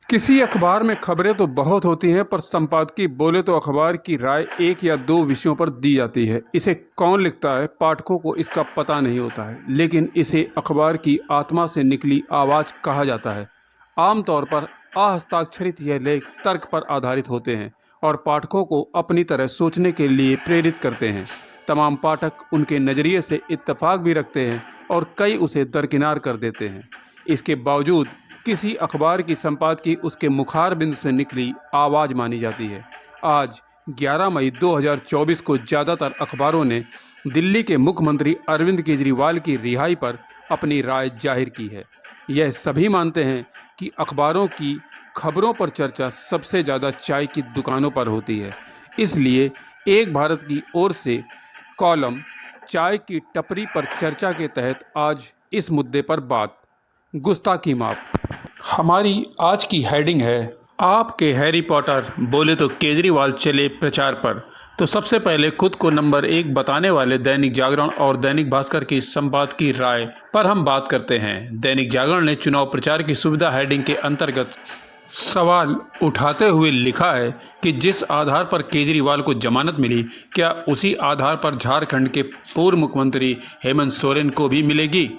किसी अखबार में खबरें तो बहुत होती हैं, पर संपादकीय बोले तो अखबार की राय एक या दो विषयों पर दी जाती है। इसे कौन लिखता है, पाठकों को इसका पता नहीं होता है, लेकिन इसे अखबार की आत्मा से निकली आवाज़ कहा जाता है। आमतौर पर अहस्ताक्षरित यह लेख तर्क पर आधारित होते हैं और पाठकों को अपनी तरह सोचने के लिए प्रेरित करते हैं। तमाम पाठक उनके नज़रिए से इत्तेफाक भी रखते हैं और कई उसे दरकिनार कर देते हैं। इसके बावजूद किसी अखबार की संपादकीय उसके मुखार बिंदु से निकली आवाज़ मानी जाती है। आज 11 मई 2024 को ज़्यादातर अखबारों ने दिल्ली के मुख्यमंत्री अरविंद केजरीवाल की रिहाई पर अपनी राय जाहिर की है। यह सभी मानते हैं कि अखबारों की खबरों पर चर्चा सबसे ज़्यादा चाय की दुकानों पर होती है। इसलिए एक भारत की ओर से कॉलम चाय की टपरी पर चर्चा के तहत आज इस मुद्दे पर बात। गुस्ताखी माफ। हमारी आज की हेडिंग है, आपके हैरी पॉटर बोले तो केजरीवाल चले प्रचार पर। तो सबसे पहले खुद को नंबर 1 बताने वाले दैनिक जागरण और दैनिक भास्कर की संपादकीय राय पर हम बात करते हैं। दैनिक जागरण ने चुनाव प्रचार की सुविधा हेडिंग के अंतर्गत सवाल उठाते हुए लिखा है कि जिस आधार पर केजरीवाल को जमानत मिली, क्या उसी आधार पर झारखंड के पूर्व मुख्यमंत्री हेमंत सोरेन को भी मिलेगी।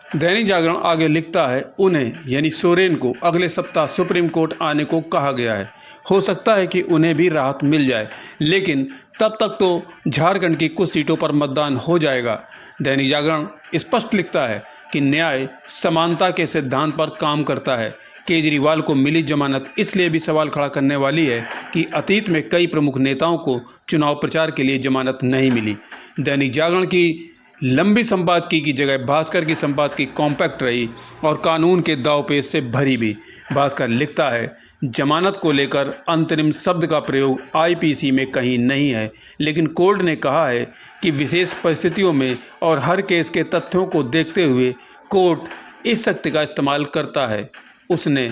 दैनिक जागरण आगे लिखता है, उन्हें यानी सोरेन को अगले सप्ताह सुप्रीम कोर्ट आने को कहा गया है। हो सकता है कि उन्हें भी राहत मिल जाए, लेकिन तब तक तो झारखंड की कुछ सीटों पर मतदान हो जाएगा। दैनिक जागरण स्पष्ट लिखता है कि न्याय समानता के सिद्धांत पर काम करता है। केजरीवाल को मिली जमानत इसलिए भी सवाल खड़ा करने वाली है कि अतीत में कई प्रमुख नेताओं को चुनाव प्रचार के लिए जमानत नहीं मिली। दैनिक जागरण की लंबी संपादकीय की जगह भास्कर की संपादकीय कॉम्पैक्ट रही और कानून के दांवपेच से भरी भी। भास्कर लिखता है, जमानत को लेकर अंतरिम शब्द का प्रयोग आईपीसी में कहीं नहीं है, लेकिन कोर्ट ने कहा है कि विशेष परिस्थितियों में और हर केस के तथ्यों को देखते हुए कोर्ट इस शक्ति का इस्तेमाल करता है। उसने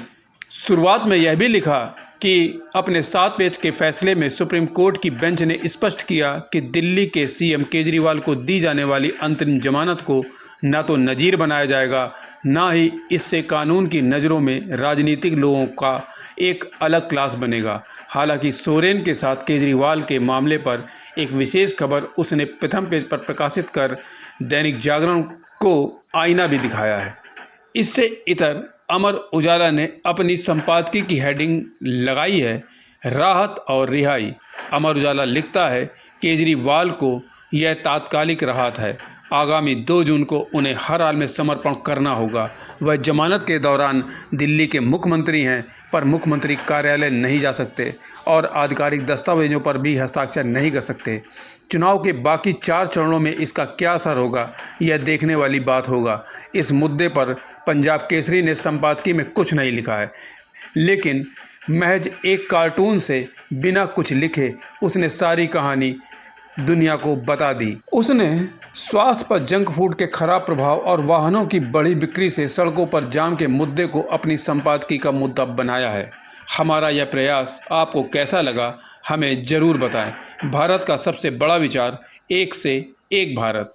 शुरुआत में यह भी लिखा कि अपने 7 पेज के फैसले में सुप्रीम कोर्ट की बेंच ने स्पष्ट किया कि दिल्ली के सीएम केजरीवाल को दी जाने वाली अंतरिम जमानत को न तो नज़ीर बनाया जाएगा, न ही इससे कानून की नज़रों में राजनीतिक लोगों का एक अलग क्लास बनेगा। हालांकि सोरेन के साथ केजरीवाल के मामले पर एक विशेष खबर उसने प्रथम पेज पर प्रकाशित कर दैनिक जागरण को आईना भी दिखाया है। इससे इतर अमर उजाला ने अपनी संपादकीय की हेडिंग लगाई है, राहत और रिहाई। अमर उजाला लिखता है, केजरीवाल को यह तात्कालिक राहत है। आगामी 2 जून को उन्हें हर हाल में समर्पण करना होगा। वह जमानत के दौरान दिल्ली के मुख्यमंत्री हैं, पर मुख्यमंत्री कार्यालय नहीं जा सकते और आधिकारिक दस्तावेजों पर भी हस्ताक्षर नहीं कर सकते। चुनाव के बाकी 4 चरणों में इसका क्या असर होगा, यह देखने वाली बात होगा। इस मुद्दे पर पंजाब केसरी ने संपादकीय में कुछ नहीं लिखा है, लेकिन महज एक कार्टून से बिना कुछ लिखे उसने सारी कहानी दुनिया को बता दी। उसने स्वास्थ्य पर जंक फूड के खराब प्रभाव और वाहनों की बढ़ी बिक्री से सड़कों पर जाम के मुद्दे को अपनी संपादकीय का मुद्दा बनाया है। हमारा यह प्रयास आपको कैसा लगा, हमें ज़रूर बताएं। भारत का सबसे बड़ा विचार, एक से एक भारत।